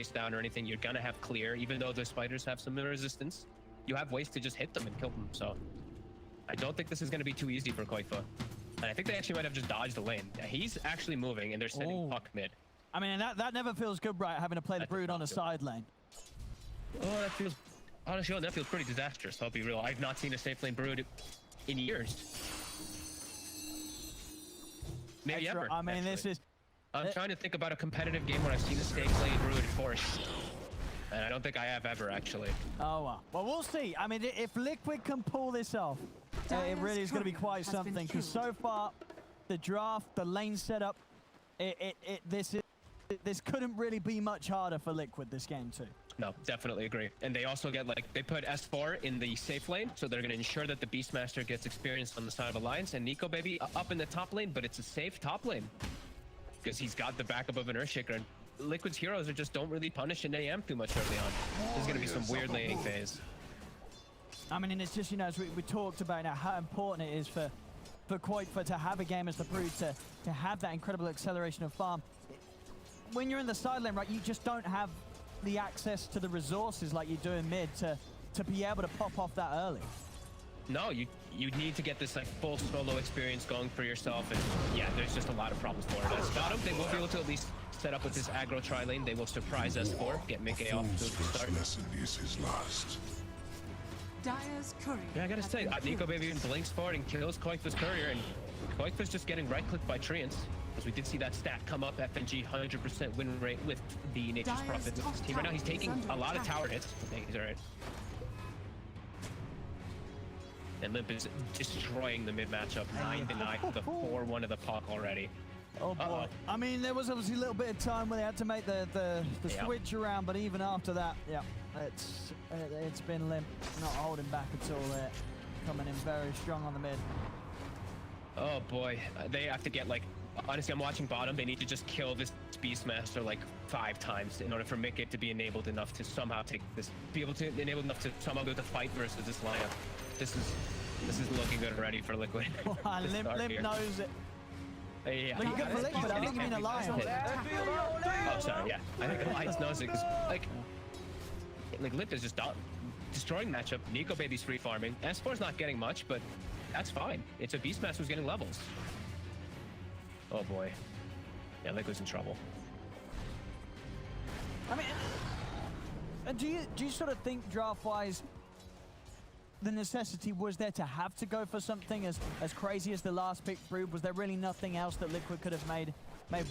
chase down or anything, you're gonna have clear. Even though the spiders have some resistance, you have ways to just hit them and kill them. So I don't think this is gonna be too easy for qojqva. And I think they actually might have just dodged the lane. He's actually moving, and they're sending puck mid. I mean, that never feels good, right? Having to play the Brood on a side lane. Oh, that feels... Honestly, that feels pretty disastrous, I'll be real. I've not seen a safe lane Brood in years. Maybe ever. I mean, this is... I'm trying to think about a competitive game where I've seen a safe lane Brood forced. And I don't think I have ever, actually. Oh, well. Well, we'll see. I mean, if Liquid can pull this off, it really is going to be quite something. Because so far, the draft, the lane setup, this couldn't really be much harder for Liquid this game, too. No, definitely agree. And they also get, like, they put S4 in the safe lane, so they're going to ensure that the Beastmaster gets experience on the side of Alliance, and Nikobaby up in the top lane, but it's a safe top lane. Because he's got the backup of an Earthshaker, and Liquid's heroes just don't really punish an AM too much early on. There's going to be some weird laning phase. I mean, and it's just, you know, as we talked about now, how important it is for qojqva to have a game as the Brood, to have that incredible acceleration of farm. When you're in the side lane, right, you just don't have the access to the resources like you do in mid to be able to pop off that early. No, you need to get this like full solo experience going for yourself, and yeah, there's just a lot of problems for it. As bottom, they will be able to at least set up with this aggro tri lane. They will surprise S4, get miCKe off to a start. Lesson is his last. Dire's courier. Yeah, I gotta say, Nikobaby even blinks forward and kills qojqva's courier, and qojqva's just getting right-clicked by Treants. As we did see that stat come up, FNG 100% win rate with the Nature's Prophet with his team. Right now, he's taking a lot of tower hits. He's alright. And LIMMP is destroying the mid matchup, 9-9, the 4-1 of the puck already. Oh boy. I mean, there was obviously a little bit of time where they had to make the switch around, but even after that, yeah, it's been LIMMP not holding back at all there. Coming in very strong on the mid. Oh boy, they have to get like, honestly, I'm watching bottom. They need to just kill this Beastmaster like 5 times in order for miCKe to be enabled enough to somehow take this, be able to enable enough to somehow go to fight versus this lineup. This is looking good already for Liquid. LIMMP knows it. Yeah. Looking good for Liquid. I think you mean Alliance. Oh, sorry. Yeah, I think Alliance knows it because like LIMMP is just destroying matchup. Nikobaby's free farming. S4's not getting much, but that's fine. It's a Beastmaster who's getting levels. Oh boy. Yeah, Liquid's in trouble. I mean, do you sort of think draft-wise the necessity was there to have to go for something as crazy as the last pick Brood? Was there really nothing else that Liquid could have made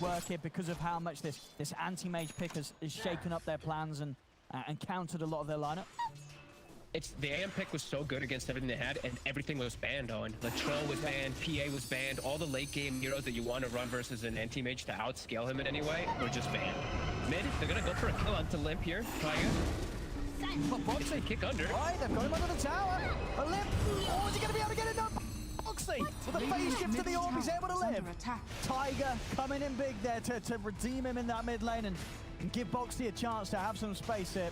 work here because of how much this anti-mage pick has shaken up their plans and countered a lot of their lineup? The AM pick was so good against everything they had, and everything was banned on. The Troll was banned, PA was banned, all the late game heroes that you want to run versus an anti-mage to outscale him in any way were just banned. Mid, they're gonna go for a kill onto LIMMP here. Taiga. Boxi kick under. Right, they've got him under the tower. A LIMMP. Oh, is he gonna be able to get it? No, Boxi with a phase shift to the orb, he's able to live. Taiga coming in big there to redeem him in that mid lane and give Boxi a chance to have some space here.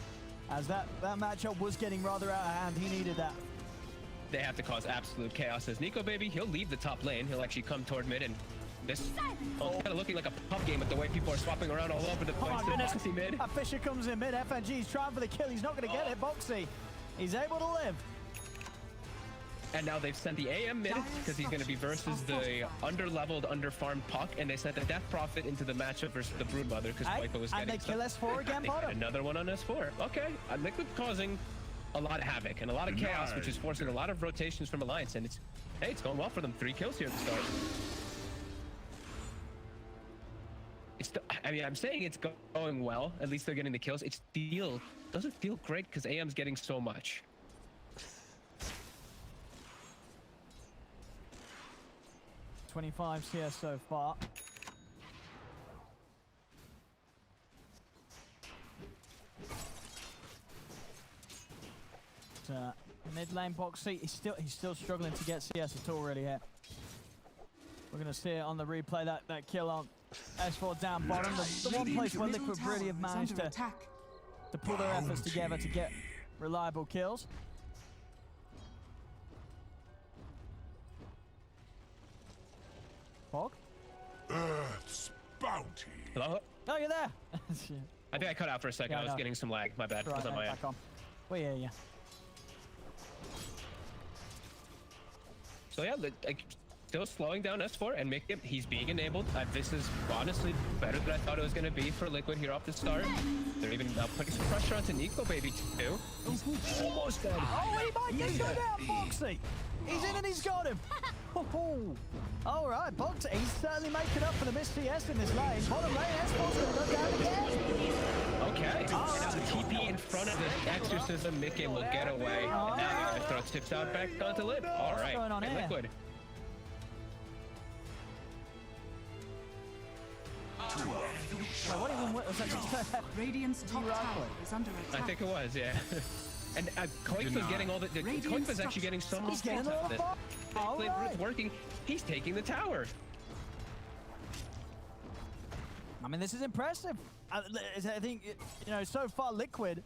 As that matchup was getting rather out of hand, he needed that. They have to cause absolute chaos. As Nikobaby, he'll leave the top lane. He'll actually come toward mid, and this kind of looking like a pub game with the way people are swapping around all over the place. Oh, goodness. Boxi mid. A Fisher comes in mid. FNG's trying for the kill. He's not going to get it. Boxi, he's able to live. And now they've sent the AM mid because he's going to be versus the under-leveled, under-farmed puck, and they sent the Death Prophet into the matchup versus the Broodmother because qojqva was getting. And they kill S4 again, bottom. Another one on S4. Okay, Liquid causing a lot of havoc and a lot of chaos, which is forcing a lot of rotations from Alliance, and it's going well for them. 3 kills here at the start. I mean, I'm saying it's going well. At least they're getting the kills. It doesn't feel great because AM's getting so much. 25s here so far. Mid lane Boxi, he's still struggling to get CS at all really here. We're gonna see it on the replay, that kill on S4 down bottom. The one place where Liquid really have managed to pull their efforts together to get reliable kills. Fog? Earth's bounty. Hello? Oh, you're there. I think I cut out for a second. Yeah, I was getting some lag. My bad. It was on my end. back on. Well, yeah. So yeah, like, still slowing down S4 and miCKe, he's being enabled. This is honestly better than I thought it was going to be for Liquid here off the start. They're even putting some pressure onto Nikobaby too. He's almost dead. Oh, he might get go down, Boxi. He's in and he's got him. All right, Boxi, he's certainly making up for the missed CS in this lane. Bottom lane, S4's going to go down again. Okay. And now the TP in front of the Exorcism, miCKe will get away. And now they're going to throw tips out back onto LIMMP. All right. What's going on here? Liquid. What even was that? Radiant's top tower is under attack. I think it was, yeah. And qojqva's getting all the qojqva's actually getting so much getting out of it. Right. Working. He's taking the tower. I mean, this is impressive. I think, you know, so far Liquid,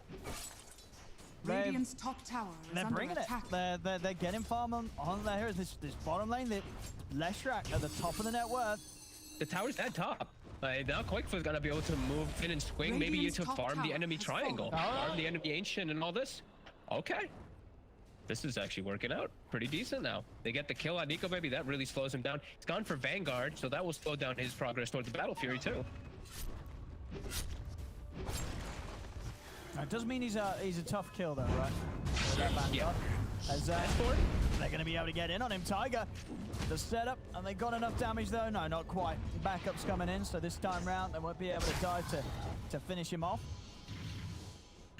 Radiant's top tower is they're under bringing attack. it. They're getting farm on their heroes. This bottom lane, the Leshrac at the top of the net worth. The tower's at top. Now qojqva's gonna be able to move in and swing. Maybe you to farm the enemy triangle, farm the enemy ancient and all this. Okay. This is actually working out pretty decent now. They get the kill on Nikobaby. That really slows him down. He's gone for Vanguard, so that will slow down his progress toward the Battle Fury too. It does mean he's a tough kill though, right? Yeah. As they're going to be able to get in on him. Taiga, the setup, and they got enough damage though. No, not quite. Backup's coming in, so this time round they won't be able to dive to finish him off.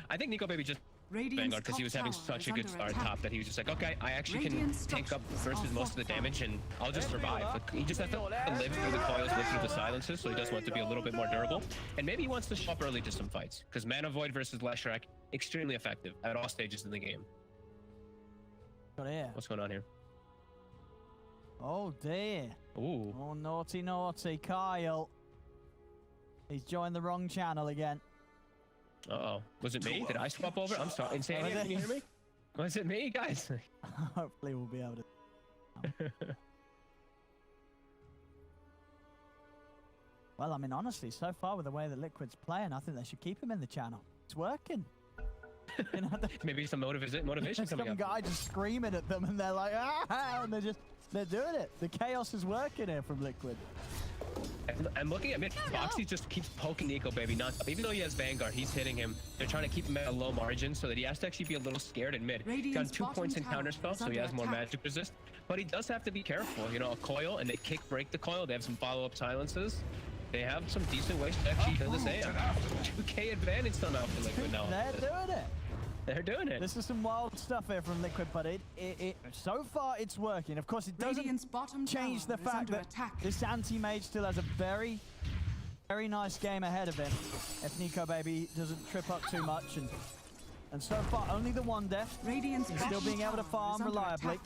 I think Nikobaby just Vanguard because he was having such a good start top that he was just like, okay, I actually can tank up versus most of the damage and I'll just survive. Like, he just has to live through the coils, live through the silences, so he does want to be a little bit more durable. And maybe he wants to show up early to some fights because Mana Void versus Leshrac, extremely effective at all stages in the game. What's going on here? Oh dear. Ooh. Oh, naughty, naughty. Kyle. He's joined the wrong channel again. Uh-oh. Was it me? Did I swap over? I'm sorry. iNSaNiA, can you hear me? Was it me, guys? Hopefully we'll be able to. Well, I mean, honestly, so far with the way that Liquid's playing, I think they should keep him in the channel. It's working. You know, maybe some motivation coming some up. guy just screaming at them and they're like, ah, and they're doing it. The chaos is working here from Liquid. I'm looking at mid. Boxi just keeps poking Nikobaby nonstop. Even though he has Vanguard, he's hitting him. They're trying to keep him at a low margin so that he has to actually be a little scared in mid. He's got 2 points in counterspell, so he has more magic resist. But he does have to be careful. You know, a coil, and they break the coil. They have some follow-up silences. They have some decent ways to actually kill this AM. 2K advantage somehow for Liquid now. They're doing it. They're doing it. This is some wild stuff here from Liquid, but so far it's working. Of course, it doesn't change the fact that this anti-mage still has a very, very nice game ahead of him if Nikobaby doesn't trip up too much. And so far, only the one death. He's still being able to farm reliably.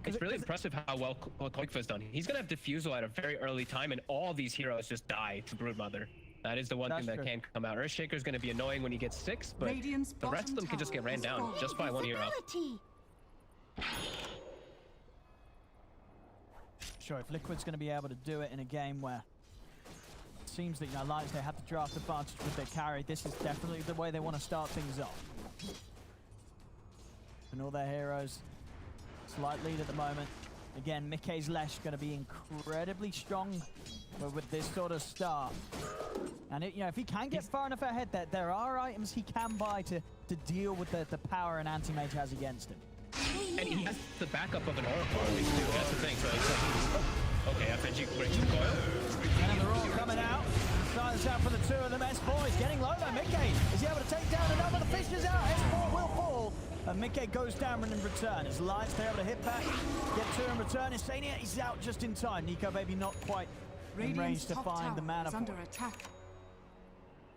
It's really impressive how well qojqva's done. He's going to have Diffusal at a very early time, and all these heroes just die to Broodmother. That is the one thing that can come out. Earthshaker's going to be annoying when he gets 6, but the rest of them can just get ran down just by one hero. Sure, if Liquid's going to be able to do it in a game where it seems that, you know, Lions, they have the draft advantage with their carry, this is definitely the way they want to start things off. And all their heroes, slight lead at the moment. Again, miCKe's Lesh going to be incredibly strong with this sort of start. And you know, if he can get far enough ahead, there are items he can buy to deal with the power an anti-mage has against him. And he has the backup of an Oracle at least too. That's the thing. So it's like, okay, FNG breaks the coil. And they're all coming out. Silence out for the two of them. S4 is getting low though. miCKe, is he able to take down another? The fish is out. S4 will fall. And miCKe goes down in return. As Lions, they're able to hit back, get two in return. iNSaNiA, he's out just in time. Nikobaby not quite in range to find the mana under attack.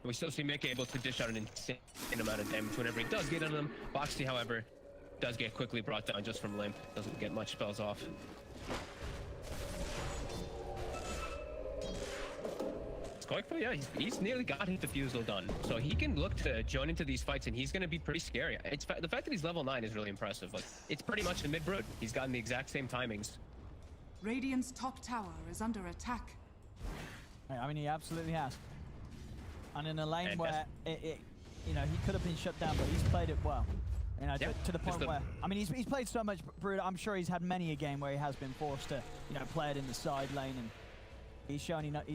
We still see miCKe able to dish out an insane amount of damage whenever he does get on them. Boxi, however, does get quickly brought down just from LIMMP. Doesn't get much spells off. qojqva, yeah, he's nearly got his Diffusal done. So he can look to join into these fights, and he's going to be pretty scary. The fact that he's level 9 is really impressive. Like, it's pretty much a mid-brood. He's gotten the exact same timings. Radiant's top tower is under attack. I mean, he absolutely has. And in a lane And where you know, he could have been shut down, but he's played it well. You know, Yeah, to the point the- where, I mean, he's played so much Brood. I'm sure he's had many a game where he has been forced to, you know, play it in the side lane, and he's shown he knows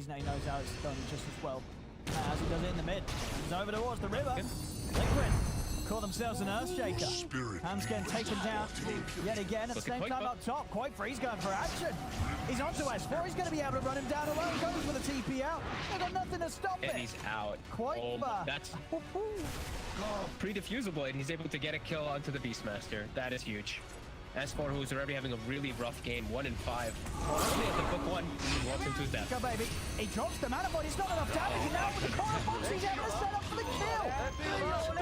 how it's done just as well as he does it in the mid. He's over towards the river. Liquid call themselves an Earthshaker. Spirit Handsken taken down yet again. At the same time up top, qojqva, he's going for action. He's onto S4. He's going to be able to run him down alone. Goes for the TP out. They've got nothing to stop it. And he's out. qojqva. That's pre-diffusable, and he's able to get a kill onto the Beastmaster. That is huge. S4, who's already having a really rough game, 1 in 5. Only at the book 1, he walks into his death. Nikobaby, he drops the mana, but it's not enough damage. And now with the coil box, he's able to set up for the kill.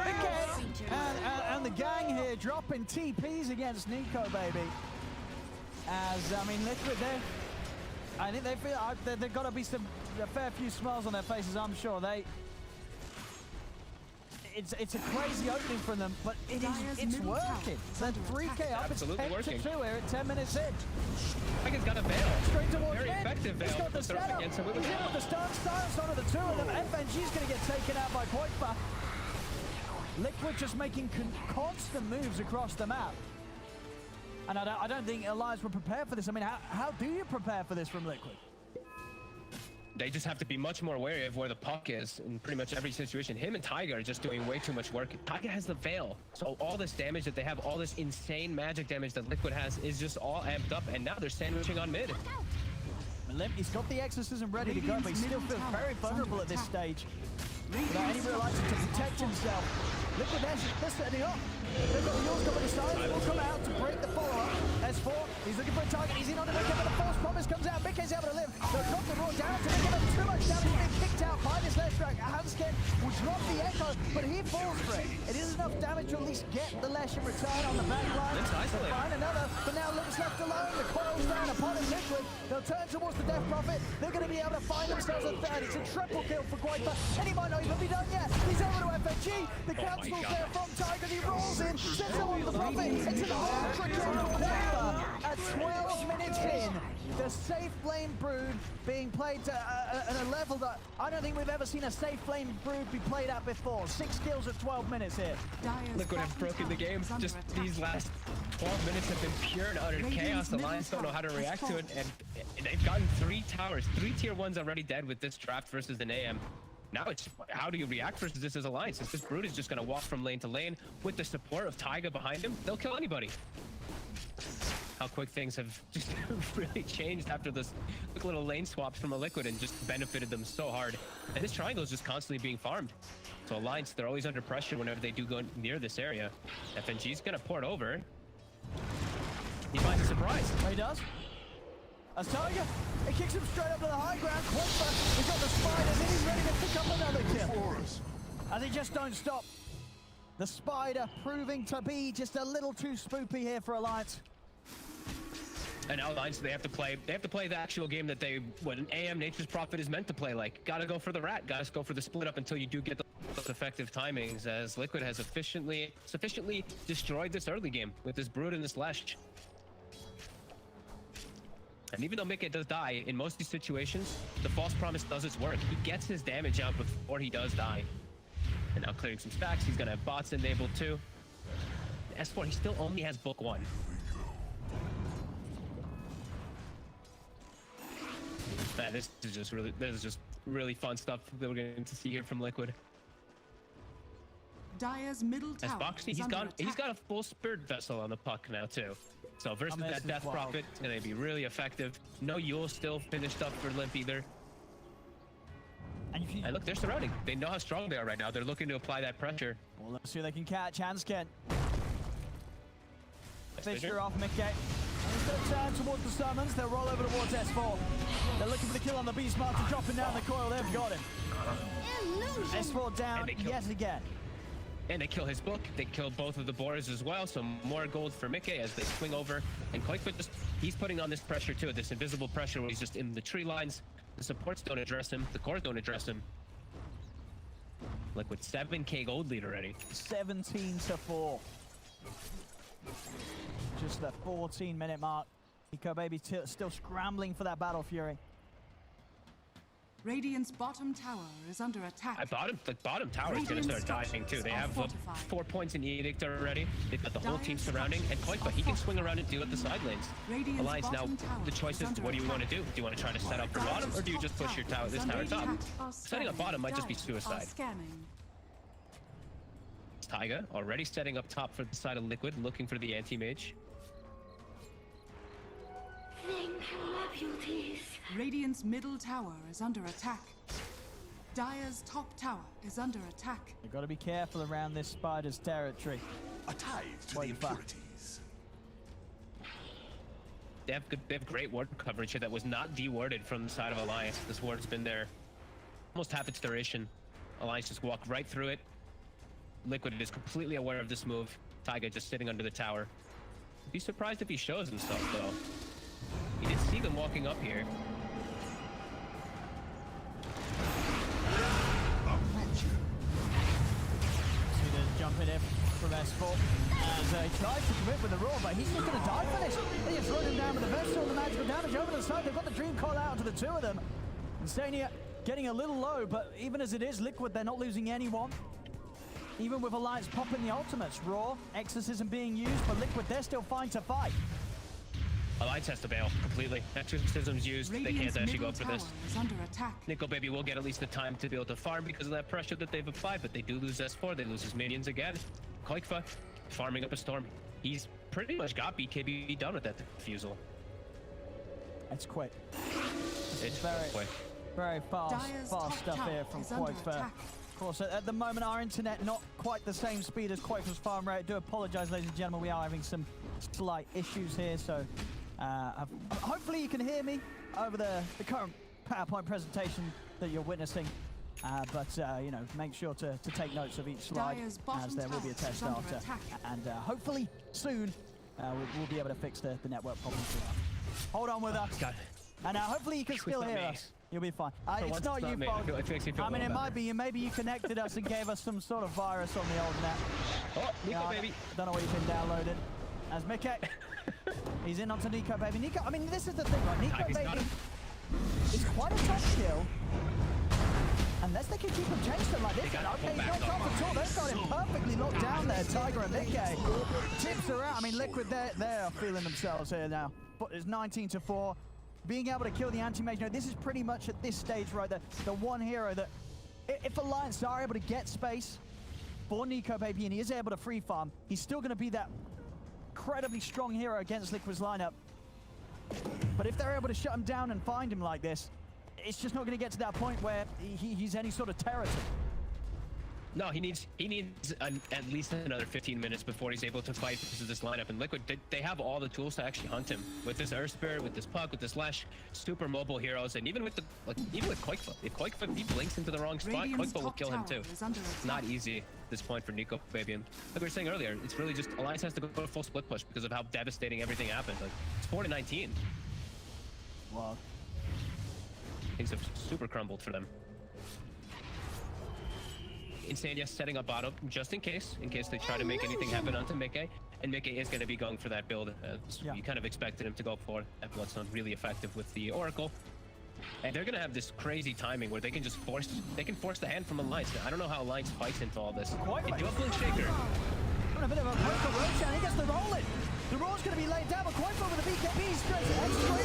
Again, and the gang here dropping TPs against Nikobaby. As, I mean, Liquid there. I think they feel they've got to be a fair few smiles on their faces, I'm sure. It's a crazy opening from them, but it's working. They're 3K up. It's 10 to 2 here at 10 minutes in. Taiga's got a veil. Straight towards Very mid. effective veil. He's got the to throw setup. against him He's with a in veil. with the stun stance onto the two of them. FNG's going to get taken out by qojqva. Liquid just making constant moves across the map. And I don't think Alliance were prepared for this. I mean, how do you prepare for this from Liquid? They just have to be much more wary of where the puck is in pretty much every situation. Him and Taiga are just doing way too much work. Taiga has the veil, so all this damage that they have, all this insane magic damage that Liquid has is just all amped up, and now they're sandwiching on mid. LIMMP, he's got the exorcism ready to go, but he still feels very vulnerable at this stage. Without any real item to protect himself. Liquid, they're setting up. They've got the Yules coming aside. Will come out to break the follow-up. S4, he's looking for a target. He's in on the miCKe, but the false promise comes out. miCKe's able to live. They'll drop the raw down to make him too much damage. He's being kicked out by this left track. Handsken will drop the echo, but he falls for it. It is enough damage to at least get the Lesh in return on the back line. Limp's isolated. Find another, but now Limp's left alone. The coil's down upon him. Liquid. They'll turn towards the Death Prophet. They're going to be able to find themselves a third. It's a triple kill for qojqva, and he might not even be done yet. He's over to FNG. The council's there from Taiga. He rolls in, sends them on the Prophet into the ultra kill of qojqva. At 12 minutes in, the safe lane Brood being played at a level that I don't think we've ever seen a safe lane Brood be played at before. 6 kills at 12 minutes here. Liquid have broken the game. Just these last 12 minutes have been pure and utter chaos. The Lions don't know how to react to it, and they've gotten 3 towers. 3 tier 1s already dead with this draft versus an AM. Now it's how do you react versus this as Alliance? Since this Brood is just going to walk from lane to lane with the support of Taiga behind him, they'll kill anybody. How quick things have just really changed after this quick little lane swaps from a Liquid and just benefited them so hard. And this triangle is just constantly being farmed. So Alliance, they're always under pressure whenever they do go near this area. FNG's going to port over. He finds a surprise. He does. As Taiga, he kicks him straight up to the high ground. qojqva, he's got the spiders and he's ready to pick up another kill. As they just don't stop. The spider proving to be just a little too spoopy here for Alliance. And now Alliance, they have to play the actual game that what an AM Nature's Prophet is meant to play like. Gotta go for the rat, gotta go for the split up until you do get those effective timings, as Liquid has sufficiently destroyed this early game with this Brood and this Lesh. And even though miCKe does die, in most of these situations, the false promise does its work. He gets his damage out before he does die. And now clearing some stacks, he's gonna have bots enabled too. S4, he still only has book 1. This is just really fun stuff that we're going to see here from Liquid. Dire's middle As tower Boxi, is under he's got a attack. full spirit vessel on the puck now too. So versus that Death Prophet, it's going to be really effective. No Yule still finished up for LIMMP either. And look, they're surrounding. They know how strong they are right now. They're looking to apply that pressure. Well, let's see if they can catch Handsken. Fisher off miCKe. He's going to turn towards the summons. They'll roll over towards S4. They're looking for the kill on the Beastmaster, dropping down the coil. They've got him. S4 down yet again. And they kill his book. They kill both of the boars as well. So more gold for miCKe as they swing over. And qojqva he's putting on this pressure too, this invisible pressure where he's just in the tree lines. The supports don't address him. The cores don't address him. Liquid 7K gold lead already. 17-4. Just the 14-minute mark. Nikobaby still scrambling for that Battle Fury. Radiant's bottom tower is under attack. The bottom tower is gonna start diving too. They have 4 points in Edict already. They've got the whole team surrounding, and qojqva, he can swing around and deal with the side lanes. Alliance now, the choice is, what do you want to do? Do you want to try to set up for bottom, or do you just push your tower, this tower top? Setting up bottom might just be suicide. Taiga already setting up top for the side of Liquid, looking for the anti-mage. Radiant's middle tower is under attack. Dire's top tower is under attack. You've got to be careful around this spider's territory. A tithe to the impurities. They have great ward coverage here that was not de-warded from the side of Alliance. This ward's been there almost half its duration. Alliance just walked right through it. Liquid is completely aware of this move. Taiga just sitting under the tower. Be surprised if he shows himself though. He did see them walking up here. See the jump in from S4 as he tries to commit with the roar, but he's just going to die for this. They just run him down with the Vestal, the magical damage over to the side. They've got the Dream Call out to the two of them. iNSaNiA getting a little low, but even as it is, Liquid, they're not losing anyone. Even with Alliance popping the ultimates, Raw, Exorcism being used, but Liquid, they're still fine to fight. Alliance has to bail completely. Exorcism's used. They can't actually go up for this. Nikobaby will get at least the time to be able to farm because of that pressure that they've applied, but they do lose S4. They lose his minions again. qojqva farming up a storm. He's pretty much got BKB done with that defusal. It's quick. It's very quick. Very fast stuff here from qojqva. Of course, at the moment, our internet not quite the same speed as qojqva's farm rate. I do apologize, ladies and gentlemen. We are having some slight issues here, so hopefully you can hear me over the current PowerPoint presentation that you're witnessing. But you know, make sure to take notes of each slide, as there will be a test after. And hopefully soon we'll be able to fix the network problems. Hold on with us. And hopefully you can still hear us. You'll be fine. It's not you, Bob. I mean, it might be you. Maybe you connected us and gave us some sort of virus on the old net. Oh, Nikobaby. I don't know what you've been downloaded. As miCKe. He's in onto Nikobaby. Nico, I mean, this is the thing, right? Nikobaby is quite a tough kill. Unless they can keep him chasing like this. Okay, he's not off at all. They've got him perfectly locked down there, Taiga and miCKe. Tips are out. I mean, Liquid, they're feeling themselves here now. But it's 19-4. Being able to kill the anti-mage, no, this is pretty much at this stage, right, the one hero that, if Alliance are able to get space for Nikobaby and he is able to free farm, he's still going to be that incredibly strong hero against Liquid's lineup. But if they're able to shut him down and find him like this, it's just not going to get to that point where he's any sort of terror to him. No, he needs at least another 15 minutes before he's able to fight because of this lineup. And Liquid, they have all the tools to actually hunt him with this Earth Spirit, with this Puck, with this Lash, super mobile heroes, and even with qojqva. If qojqva blinks into the wrong spot, qojqva will kill him too. It's not easy at this point for Nikobaby. And like we were saying earlier, it's really just Alliance has to go full split push because of how devastating everything happened. Like it's 4-19. Wow. Things have super crumbled for them. iNSaNiA setting up bottom just in case they try to make anything happen onto miCKe, and miCKe is going to be going for that build. You kind of expected him to go for that Bloodstone, really effective with the Oracle, and they're going to have this crazy timing where they can just force the hand from Alliance. Now, I don't know how Alliance fights into all this. They do have Blink Shaker. A bit of a roach, and he gets the roll in. The roll's going to be laid down, but qojqva with the BKB straight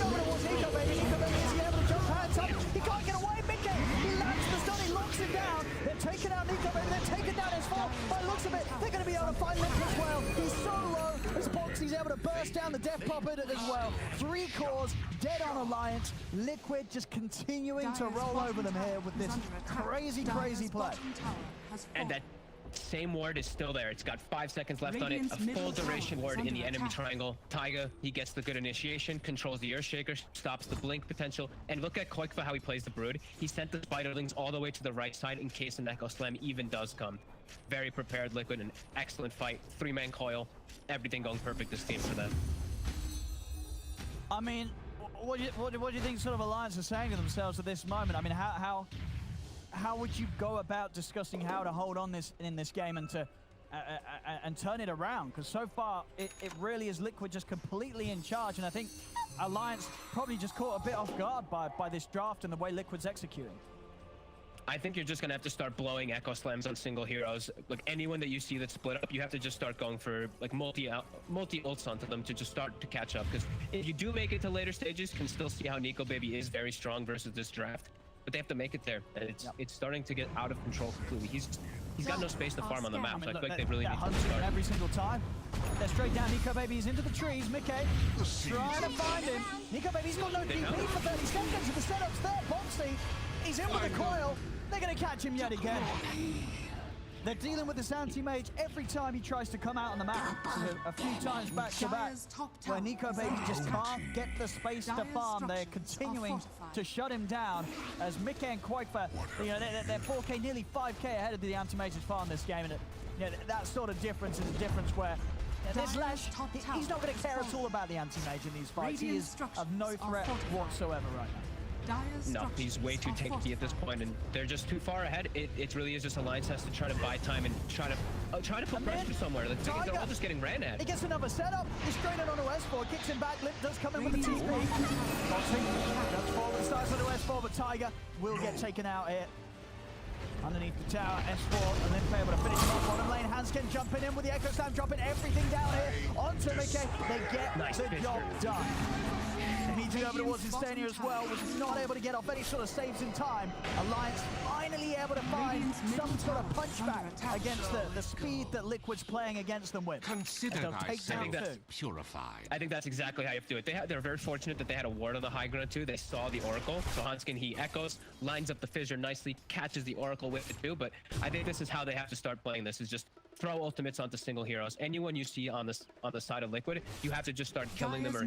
over towards Nikobaby. Nikobaby is able to jump hands up. He can't get away. miCKe, he lands the stun, he locks him down. They're taking out Nikobaby, they're taking down his fall. By the looks of it, they're going to be able to find LIMMP as well. He's so low as Boxy's able to burst down the Death Puppet as well. 3 cores, dead on Alliance. Liquid just continuing to roll over them here with this crazy play. And that same ward is still there. It's got 5 seconds left on it. A full duration ward in the enemy triangle. Taiga, he gets the good initiation, controls the Earthshaker, stops the blink potential. And look at qojqva, how he plays the Brood. He sent the Spiderlings all the way to the right side in case an Echo Slam even does come. Very prepared Liquid, an excellent fight. 3-man coil. Everything going perfect this game for them. I mean, what do you think sort of Alliance are saying to themselves at this moment? I mean, how would you go about discussing how to hold on in this game and to and turn it around? Because so far it really is Liquid just completely in charge, and I think Alliance probably just caught a bit off guard by this draft and the way Liquid's executing. I think you're just gonna have to start blowing echo slams on single heroes. Like anyone that you see that's split up, you have to just start going for like multi ults onto them to just start to catch up. Because if you do make it to later stages, you can still see how Nikobaby is very strong versus this draft. But they have to make it there, and it's starting to get out of control completely. He's got no space to farm on the map, so I feel like they really need to start. Every single time. They're straight down. Nikobaby's into the trees. miCKe trying to find him. Nikobaby's got no DP for 30 seconds. The setup's there. Boxi, he's in with the coil. They're going to catch him yet again. They're dealing with this anti-mage every time he tries to come out on the map. A few times back to back where Nikobaby just can't get the space to farm. They're continuing to shut him down as miCKe and qojqva, you know, they're 4K, nearly 5K ahead of the anti-mage's farm this game. And that sort of difference is a difference where this Lash, he's not going to care at all about the anti-mage in these fights. He is of no threat whatsoever right now. No, he's way too tanky at this point, and they're just too far ahead. It really is just Alliance has to try to buy time and try to put pressure somewhere. Like, they're all just getting ran at. He gets another setup. He's straight on S4, kicks him back. LIMMP does come in with the TP. Boxi jumps forward, starts on S4, but Taiga will get taken out here. Underneath the tower, S4 and LIMMP able to finish him off. Bottom lane, Handsken jumping in with the Echo Slam, dropping everything down here onto miCKe. They get the job done. Immediately over towards iNSaNiA as well, was not able to get off any sort of saves in time. Alliance finally able to find some sort of punchback against the speed that Liquid's playing against them with. Consider that's purified. I think that's exactly how you have to do it. They're very fortunate that they had a ward on the high ground too. They saw the Oracle, so Handsken, he echoes, lines up the fissure nicely, catches the Oracle with it too. But I think this is how they have to start playing this, is just throw ultimates onto single heroes. Anyone you see on the side of Liquid, you have to just start killing them or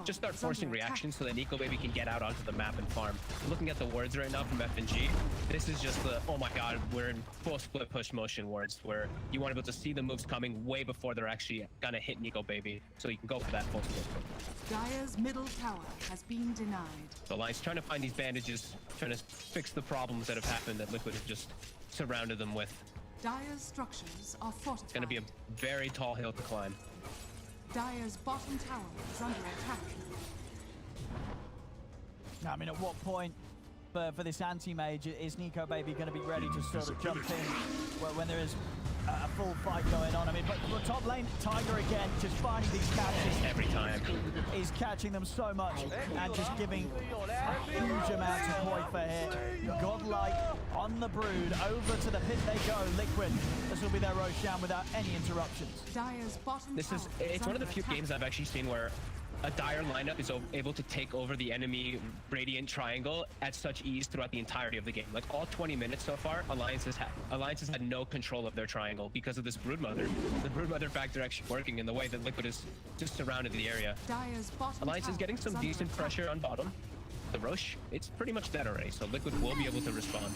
just start forcing reactions so that Nikobaby can get out onto the map and farm. Looking at the wards right now from F&G, this is just the, oh my god, we're in full split push motion wards where you want to be able to see the moves coming way before they're actually gonna hit Nikobaby, so you can go for that full split. Dire's middle tower has been denied. So Alliance trying to find these bandages, trying to fix the problems that have happened that Liquid have just surrounded them with. Dire's structures are fortified. It's going to be a very tall hill to climb. Dire's bottom tower is under attack. I mean, at what point for this anti-mage is Nikobaby going to be ready to sort of jump in when there is a full fight going on? I mean, but top lane, Taiga again, just finding these catches. Every time. He's catching them so much and just giving a huge amount of qojqva here. Godlike on the Brood, over to the pit they go. Liquid, this will be their Roshan without any interruptions. Dire's bottom It's one of the few games I've actually seen where a Dire lineup is able to take over the enemy Radiant Triangle at such ease throughout the entirety of the game. Like all 20 minutes so far, Alliance has had no control of their triangle because of this Broodmother. The Broodmother factor actually working in the way that Liquid is just surrounded the area. Alliance is getting some decent pressure on bottom. The Roche, it's pretty much dead already, so Liquid will be able to respond.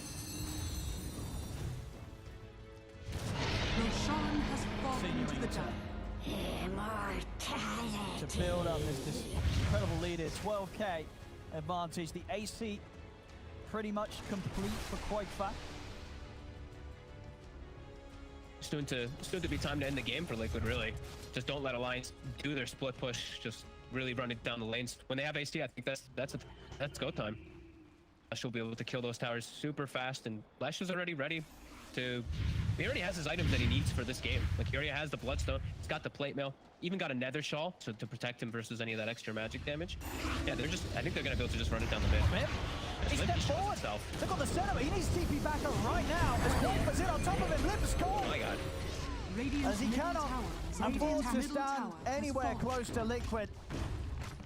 Roshan has fallen to the Dire. To build up this incredible lead here, 12k advantage. The AC pretty much complete for qojqva. Soon to be time to end the game for Liquid, really. Just don't let Alliance do their split push. Just really run it down the lanes. When they have AC, I think that's go time. Lash will be able to kill those towers super fast, and Lash is already ready to... He already has his items that he needs for this game. Like, he already has the Bloodstone, he's got the Plate Mail, even got a Nether Shawl to protect him versus any of that extra magic damage. Yeah, I think they're gonna be able to just run it down the mid. He stepped forward. Look on the setup. He needs TP back up right now. As qojqva's in on top of him. LIMMP score. Oh my god. As he cannot afford to stand anywhere close to Liquid,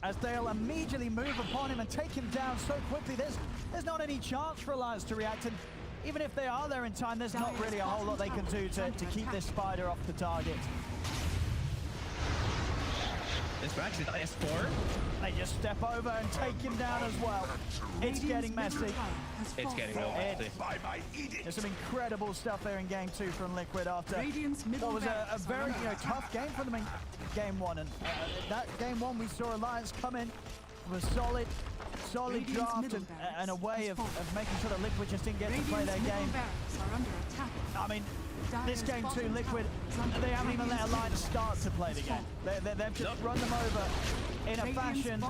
as they'll immediately move upon him and take him down so quickly. There's not any chance for Alliance to react, and even if they are there in time, there's not really a whole lot they can do to keep this spider off the target. This actually is S4. They just step over and take him down as well. It's getting messy. It's getting real messy. There's some incredible stuff there in game 2 from Liquid after what was a very tough game for them in game 1. And that game 1 we saw Alliance come in with a solid draft and a way of making sure that Liquid just didn't get to play their game. I mean, this game 2, Liquid, they haven't even let Alliance start to play the game. They've just run them over in a fashion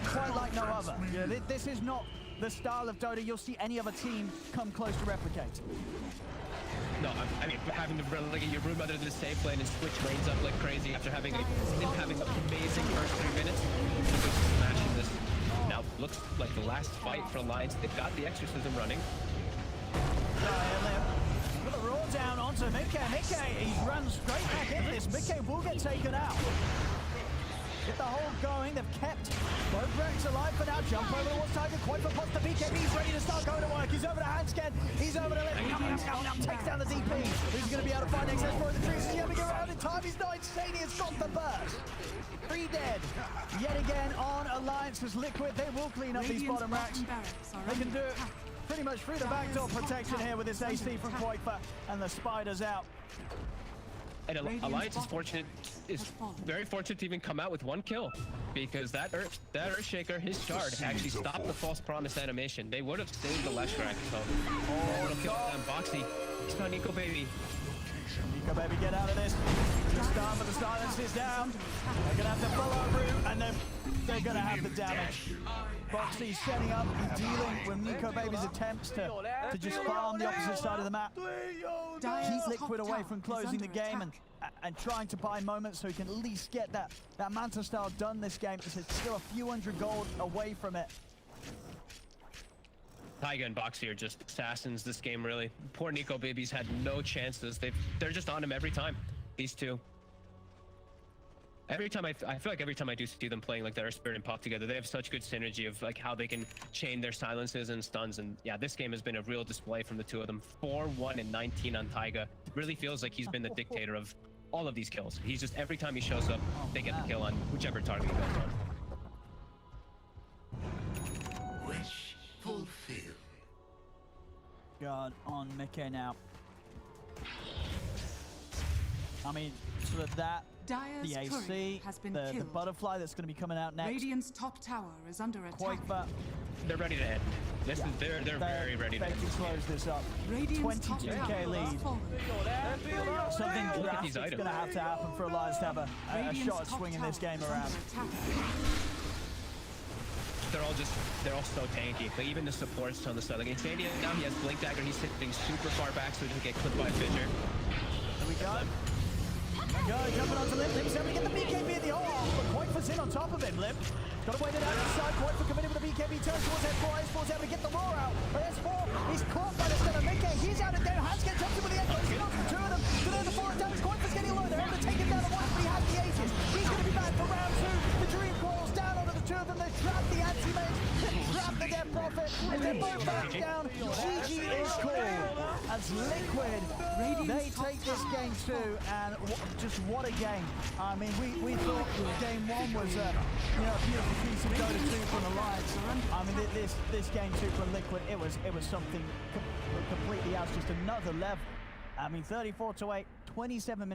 quite like no other. This is not the style of Dota you'll see any other team come close to replicate. No, I mean, having to relegate your room under the safe lane and switch lanes up like crazy after having an amazing first 3 minutes. Just smashing this. Now, looks like the last fight for Alliance. They've got the Exorcism running. With a roll down onto miCKe. miCKe, he's run straight back into this. miCKe will get taken out. Get the hold going. They've kept both Rex alive for now. Jump over towards Taiga. qojqva pots the BKB. He's ready to start going to work. He's over to Handsken. He's over to LIMMP. Takes down the DP. Who's going to be able to find access for the trees? He's going to get around in time. He's not insane. He's got the burst. 3 dead. Yet again on Alliance as Liquid. They will clean up these bottom racks. They can do it pretty much through the backdoor protection here with this AC from qojqva. And the Spider's out. And Alliance is very fortunate to even come out with 1 kill, because that Earthshaker, his shard, actually stopped the false promise animation. They would have saved the Leshrac, so it'll kill them. Boxi, it's not Nikobaby. Nikobaby, get out of this. The start, but the silence is down. They're gonna have to follow route, and they're gonna have the damage. Boxi setting up and dealing with Nikobaby's attempts to just farm the opposite side of the map. Keep Liquid away from closing the game and trying to buy moments so he can at least get that Manta style done this game. It's still a few hundred gold away from it. Taiga and Boxi are just assassins this game, really. Poor Nikobaby's had no chances. They're just on him every time, these two. Every time I feel like every time I do see them playing like their Spirit and Pop together, they have such good synergy of like how they can chain their silences and stuns. And yeah, this game has been a real display from the two of them. 4-1 and 19 on Taiga. It really feels like he's been the dictator of all of these kills. He's just, every time he shows up, they get the kill on whichever target he goes on. Wish fulfilled. Guard on miCKe now. I mean, sort of that. Dire's The AC, turret has been the killed. butterfly that's going to be coming out next. Radiant's top tower is under attack. qojqva, They're ready to end. They're very ready to end. They can close this up. Radiant's top 22k tower lead. has fallen. Something Look at these drastic's going items. to happen for Alliance to have a Radiant's shot at top swinging this tower game is around. under attack. They're all so tanky. Like even the supports on the side. Like iNSaNiA now he has Blink Dagger. He's sitting super far back so he doesn't get clipped by a Fissure. There we go. Go, jumping onto LIMMP. LIMP's able to get the BKB in the but qojqva's in on top of him. LIMP got to wait it out inside. qojqva committed with the BKB. Turns towards S4. S4's able to get the roar out. But S4, he's caught by the stun of miCKe. He's out of there. Handsken jumps in with the end. He's got the 2 of them. So there's the 4 attacks. qojqva's getting low. They're able to take him down at once, but he has the aces. He's going to be back for round 2. The Dream crawls down onto the 2 of them. They trap the anti-mage. They trap the Death Prophet. And they're both back down. GG is called. As Liquid, they take this game 2, and just what a game. I mean, we thought game 1 was a beautiful piece of Dota 2 from Alliance. I mean, this game 2 from Liquid, it was something completely else, just another level. I mean, 34-8, 27 minutes.